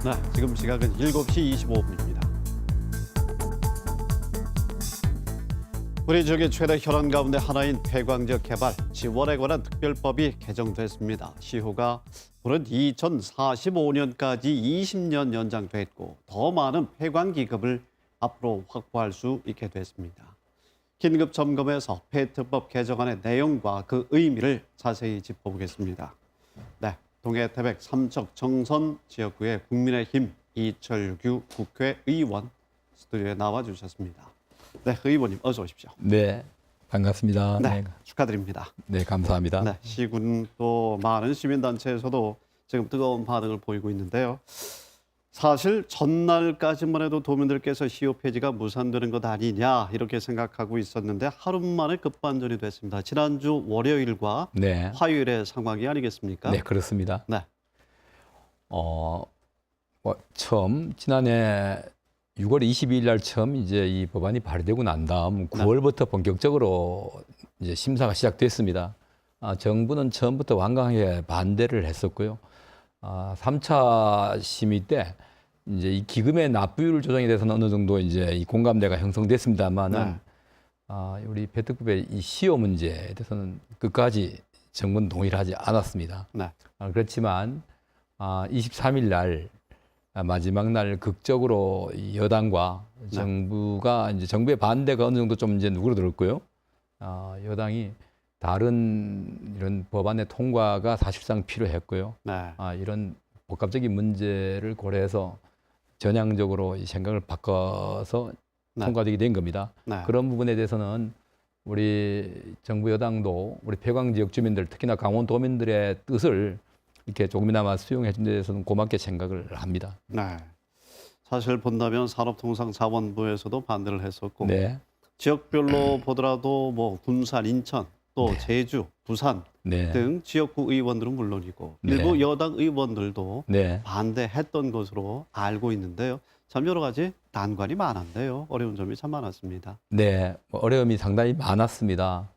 네, 지금 시각은 7시 25분입니다. 우리 지역의 최대 혈안 가운데 하나인 폐광지역 개발 지원에 관한 특별법이 개정됐습니다. 시효가 오는 2045년까지 20년 연장됐고 더 많은 폐광 기금을 앞으로 확보할 수 있게 됐습니다. 긴급 점검에서 폐특법 개정안의 내용과 그 의미를 자세히 짚어보겠습니다. 네, 동해태백 삼척 정선 지역구의 국민의힘 이철규 국회의원 스튜디오에 나와주셨습니다. 네, 의원님 어서 오십시오. 네, 반갑습니다. 네, 축하드립니다. 네, 감사합니다. 네, 시군 또 많은 시민단체에서도 지금 뜨거운 반응을 보이고 있는데요. 사실 전날까지만 해도 도민들께서 시효 폐지가 무산되는 것 아니냐 이렇게 생각하고 있었는데 하루 만에 급반전이 됐습니다. 지난주 월요일과 네, 화요일의 상황이 아니겠습니까? 네, 그렇습니다. 네, 처음 지난해 6월 22일 날 처음 이제 이 법안이 발의되고 난 다음 9월부터 본격적으로 이제 심사가 시작됐습니다. 정부는 처음부터 완강하게 반대를 했었고요. 3차 심의 때 이제 이 기금의 납부율 조정에 대해서는 어느 정도 이제 이 공감대가 형성됐습니다만은 우리 배특법의 이 시효 문제에 대해서는 끝까지 정부는 동의를 하지 않았습니다. 네. 그렇지만 23일 날 마지막 날 극적으로 이 여당과 정부가 이제 정부의 반대가 어느 정도 좀 이제 누그러들었고요. 여당이 다른 이런 법안의 통과가 사실상 필요했고요. 네. 이런 복합적인 문제를 고려해서 전향적으로 이 생각을 바꿔서 통과되게 된 겁니다. 네. 그런 부분에 대해서는 우리 정부 여당도 우리 폐광 지역 주민들 특히나 강원도민들의 뜻을 이렇게 조금이나마 수용해 준 데 대해서는 고맙게 생각을 합니다. 네. 사실 본다면 산업통상자원부에서도 반대를 했었고 네. 지역별로 보더라도 뭐 군산, 인천, 또 제주, 부산 네. 등 지역구 의원들은 물론이고 네. 일부 여당 의원들도 네. 반대했던 것으로 알고 있는데요. 참 여러 가지 난관이 많은데요. 어려운 점이 참 많았습니다. 네. 어려움이 상당히 많았습니다.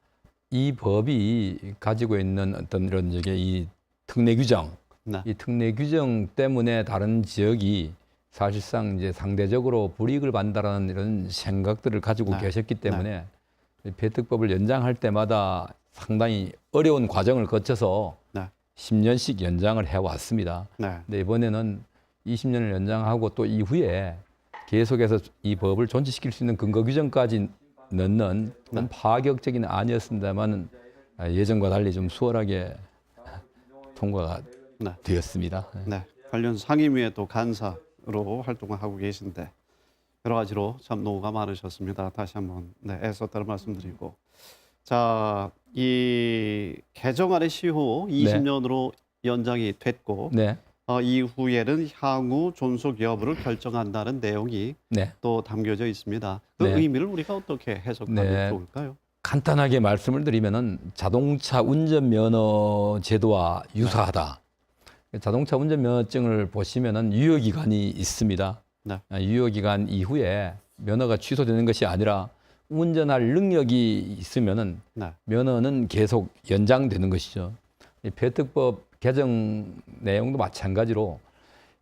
이 법이 가지고 있는 어떤 이런 이 특례 규정, 네. 이 특례 규정 때문에 다른 지역이 사실상 이제 상대적으로 불이익을 받는다는 이런 생각들을 가지고 계셨기 때문에 배특법을 연장할 때마다 상당히 어려운 과정을 거쳐서 10년씩 연장을 해왔습니다. 네. 근데 이번에는 20년을 연장하고 또 이후에 계속해서 이 법을 존치시킬 수 있는 근거 규정까지 넣는 그런 파격적인 안이었습니다만 예전과 달리 좀 수월하게 통과가 되었습니다. 네. 관련 상임위에 또 간사로 활동을 하고 계신데 여러 가지로 참 노고가 많으셨습니다. 다시 한번 애썼다는 말씀드리고 자, 이 개정안의 시효 20년으로 연장이 됐고 이후에는 향후 존속 여부를 결정한다는 내용이 또 담겨져 있습니다. 그 의미를 우리가 어떻게 해석하면 좋을까요? 간단하게 말씀을 드리면은 자동차 운전면허 제도와 유사하다. 자동차 운전면허증을 보시면은 유효기간이 있습니다. 유효기간 이후에 면허가 취소되는 것이 아니라 운전할 능력이 있으면은 면허는 계속 연장되는 것이죠. 이 배특법 개정 내용도 마찬가지로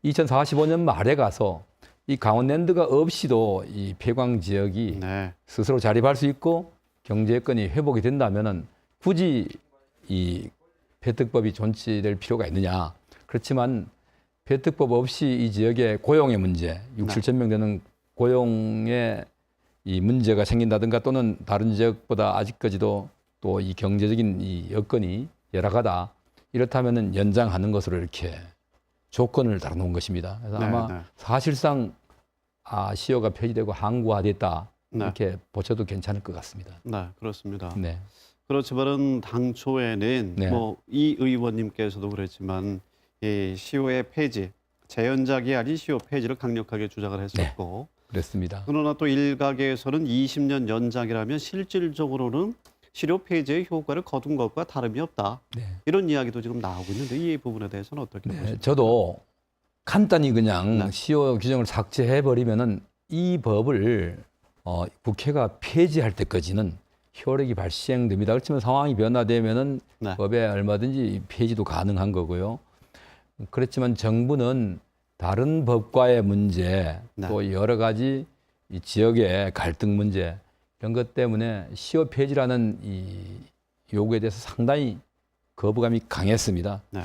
2045년 말에 가서 이 강원랜드가 없이도 이 폐광 지역이 스스로 자립할 수 있고 경제 여건이 회복이 된다면은 굳이 이 배특법이 존치될 필요가 있느냐. 그렇지만 배특법 없이 이 지역의 고용의 문제, 6, 7천 명 되는 고용의 이 문제가 생긴다든가 또는 다른 지역보다 아직까지도 또 이 경제적인 이 여건이 열악하다. 이렇다면은 연장하는 것으로 이렇게 조건을 달아놓은 것입니다. 그래서 아마 사실상 시효가 폐지되고 항구화됐다. 이렇게 보셔도 괜찮을 것 같습니다. 네, 그렇습니다. 네. 그렇지만은 당초에는 뭐 이 의원님께서도 그랬지만 이 시효의 폐지, 재연장이 아닌 시효 폐지를 강력하게 주장을 했었고 그렇습니다. 그러나 또 일각에서는 20년 연장이라면 실질적으로는 시효 폐지의 효과를 거둔 것과 다름이 없다. 이런 이야기도 지금 나오고 있는데 이 부분에 대해서는 어떻게 보십니까? 저도 간단히 그냥 시효 규정을 삭제해버리면은 이 법을 국회가 폐지할 때까지는 효력이 발생됩니다. 그렇지만 상황이 변화되면은 네. 법에 얼마든지 폐지도 가능한 거고요. 그렇지만 정부는 다른 법과의 문제, 네. 또 여러 가지 이 지역의 갈등 문제 이런 것 때문에 시효 폐지라는 이 요구에 대해서 상당히 거부감이 강했습니다. 네.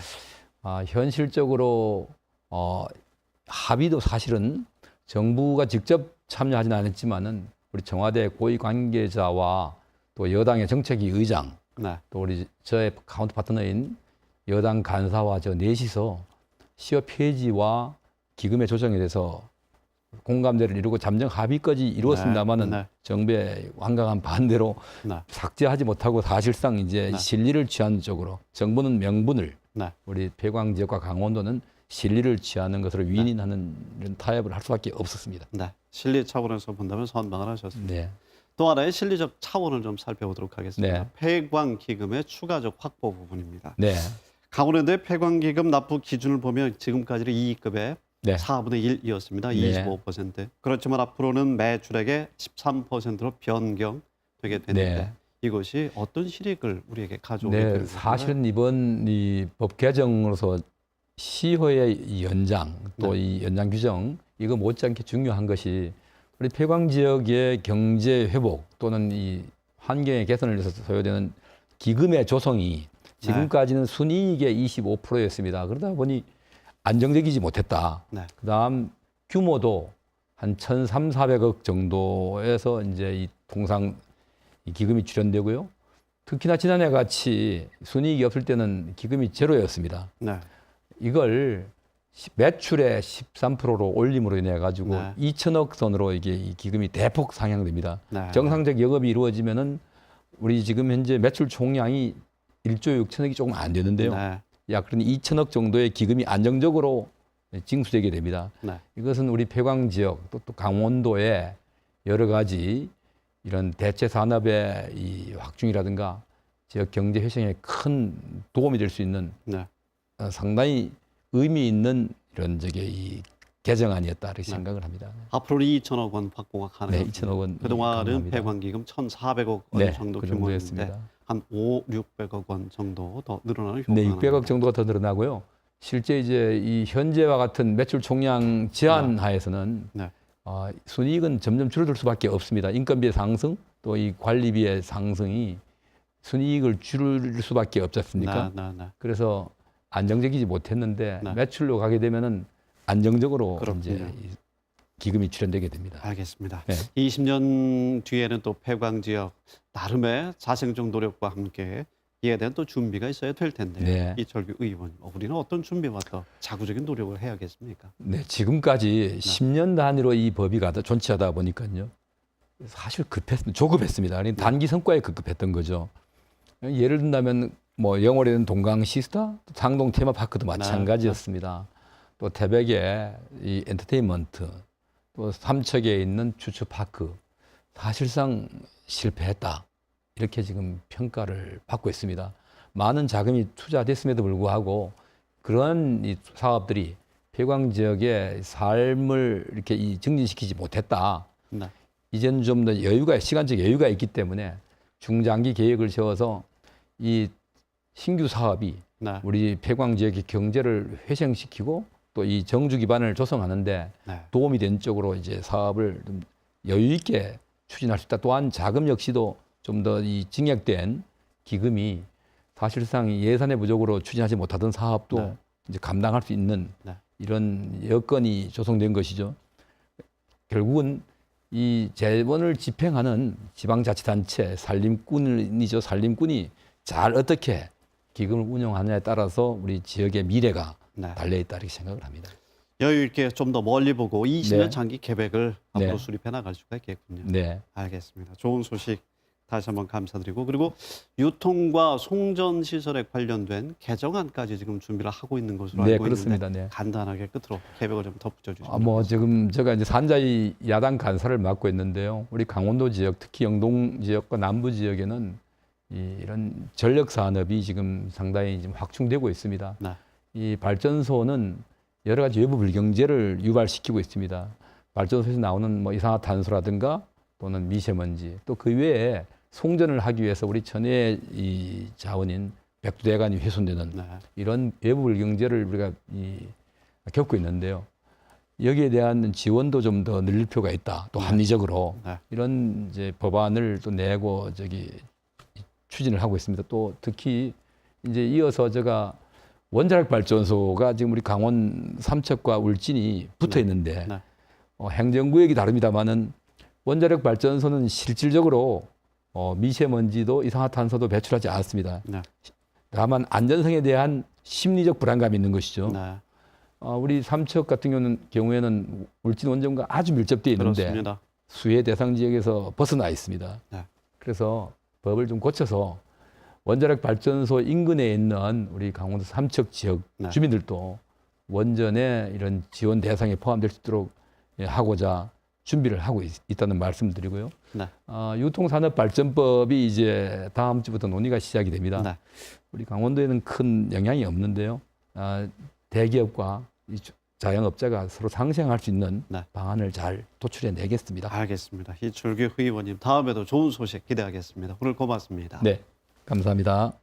현실적으로 합의도 사실은 정부가 직접 참여하지는 않았지만은 우리 청와대 고위 관계자와 또 여당의 정책위 의장, 네. 또 우리 저의 카운터 파트너인 여당 간사와 저 넷이서 시효 폐지와 기금의 조정에 대해서 공감대를 이루고 잠정 합의까지 이루었습니다만은 네. 정부의 완강한 반대로 네. 삭제하지 못하고 사실상 이제 네. 실리를 취하는 쪽으로 정부는 명분을 네. 우리 폐광 지역과 강원도는 실리를 취하는 것으로 위인하는 이런 타협을 할 수밖에 없었습니다. 네. 실리 차원에서 본다면 선방을 하셨습니다. 네. 또 하나의 실리적 차원을 좀 살펴보도록 하겠습니다. 네. 폐광 기금의 추가적 확보 부분입니다. 네. 강원도의 폐광 기금 납부 기준을 보면 지금까지는 2급의 네. 4분의 1이었습니다. 네. 25%. 그렇지만 앞으로는 매출액의 13%로 변경되게 되는데 네. 이것이 어떤 실익을 우리에게 가져오게 네, 되는 건가요? 사실은 이번 이 법 개정으로서 시효의 이 연장 또 이 연장 규정 이거 못지않게 중요한 것이 우리 폐광 지역의 경제 회복 또는 이 환경의 개선을 위해서 소요되는 기금의 조성이 지금까지는 순이익의 25%였습니다. 그러다 보니 안정적이지 못했다. 네. 그다음 규모도 한 1,300~400억 정도에서 이제 이 통상 이 기금이 출연되고요. 특히나 지난해 같이 순이익이 없을 때는 기금이 제로였습니다. 네. 이걸 매출의 13%로 올림으로 인해 가지고 네. 2천억 선으로 이게 이 기금이 대폭 상향됩니다. 네. 정상적 영업이 이루어지면은 우리 지금 현재 매출 총량이 1조 6천억이 조금 안 되는데요. 네. 약 그러니 2천억 정도의 기금이 안정적으로 징수되게 됩니다. 네. 이것은 우리 폐광 지역 또 강원도의 여러 가지 이런 대체 산업의 이 확충이라든가 지역 경제 회생에 큰 도움이 될 수 있는 네. 상당히 의미 있는 이런 이 개정안이었다 이렇게 생각을 합니다. 앞으로 2천억 원 확보가 가능합니다. 네, 2천억 원. 그동안은 가능합니다. 폐광기금 1,400억 원 네, 정도 그 규모였는데 정도였습니다. 한 600억 원 정도 더 늘어나는 효과가 네, 600억 나옵니다. 정도가 더 늘어나고요. 실제 이제 이 현재와 같은 매출 총량 제한 하에서는 네. 순이익은 점점 줄어들 수밖에 없습니다. 인건비의 상승 또 이 관리비의 상승이 순이익을 줄일 수밖에 없지 않습니까? 네, 네, 네. 그래서 안정적이지 못했는데 네. 매출로 가게 되면은 안정적으로 그렇군요. 이제 이 기금이 출연되게 됩니다. 알겠습니다. 네. 20년 뒤에는 또 폐광 지역 나름의 자생적 노력과 함께 이에 대한 또 준비가 있어야 될 텐데 네. 이철규 의원, 우리는 어떤 준비와 더 자구적인 노력을 해야겠습니까? 네, 지금까지 10년 단위로 이 법이 존치하다 보니까요. 사실 조급했습니다. 그러니까 단기 성과에 급급했던 거죠. 예를 든다면 뭐 영월에 있는 동강 시스타, 상동 테마파크도 마찬가지였습니다. 또 태백의 이 엔터테인먼트, 또 삼척에 있는 주추파크 사실상 실패했다. 이렇게 지금 평가를 받고 있습니다. 많은 자금이 투자됐음에도 불구하고 그런 이 사업들이 폐광 지역의 삶을 이렇게 증진시키지 못했다. 네. 이제는 좀 더 시간적 여유가 있기 때문에 중장기 계획을 세워서 이 신규 사업이 네. 우리 폐광 지역의 경제를 회생시키고 또 이 정주 기반을 조성하는데 네. 도움이 되는 쪽으로 이제 사업을 좀 여유 있게 추진할 수 있다. 또한 자금 역시도 좀 더 이 증액된 기금이 사실상 예산의 부족으로 추진하지 못하던 사업도 네. 이제 감당할 수 있는 네. 이런 여건이 조성된 것이죠. 결국은 이 재원을 집행하는 지방자치단체 산림꾼이죠. 산림꾼이 잘 어떻게 기금을 운영하느냐에 따라서 우리 지역의 미래가 네. 달려있다 이렇게 생각을 합니다. 여유 있게 좀 더 멀리 보고 20년 네. 장기 계획을 앞으로 네. 수립해 나갈 수가 있겠군요. 네. 알겠습니다. 좋은 소식 다시 한번 감사드리고 그리고 유통과 송전 시설에 관련된 개정안까지 지금 준비를 하고 있는 것으로 네, 알고 그렇습니다. 있는데 네. 간단하게 끝으로 계획을 좀 덧붙여 주시면 뭐 지금 제가 이제 산자위 야당 간사를 맡고 있는데요. 우리 강원도 지역, 특히 영동 지역과 남부 지역에는 이런 전력 산업이 지금 상당히 지금 확충되고 있습니다. 네. 이 발전소는 여러 가지 외부 불경제를 유발시키고 있습니다. 발전소에서 나오는 뭐 이산화탄소라든가 또는 미세먼지 또 그 외에 송전을 하기 위해서 우리 천혜의 이 자원인 백두대간이 훼손되는 네. 이런 외부 불경제를 우리가 겪고 있는데요. 여기에 대한 지원도 좀 더 늘릴 필요가 있다. 또 합리적으로 네. 이런 이제 법안을 또 내고 추진을 하고 있습니다. 또 특히 이제 이어서 제가 원자력 발전소가 지금 우리 강원 삼척과 울진이 붙어 있는데 네. 행정구역이 다릅니다만은 원자력 발전소는 실질적으로 미세먼지도 이산화탄소도 배출하지 않습니다. 네. 다만 안전성에 대한 심리적 불안감이 있는 것이죠. 네. 우리 삼척 같은 경우에는 울진 원전과 아주 밀접되어 있는데 그렇습니다. 수해 대상 지역에서 벗어나 있습니다. 네. 그래서 법을 좀 고쳐서 원자력 발전소 인근에 있는 우리 강원도 삼척 지역 네. 주민들도 원전에 이런 지원 대상에 포함될 수 있도록 하고자 준비를 하고 있다는 말씀드리고요. 네. 유통산업발전법이 이제 다음 주부터 논의가 시작이 됩니다. 네. 우리 강원도에는 큰 영향이 없는데요. 대기업과 이 자영업자가 서로 상생할 수 있는 네. 방안을 잘 도출해 내겠습니다. 알겠습니다. 이출규 의원님 다음에도 좋은 소식 기대하겠습니다. 오늘 고맙습니다. 네, 감사합니다.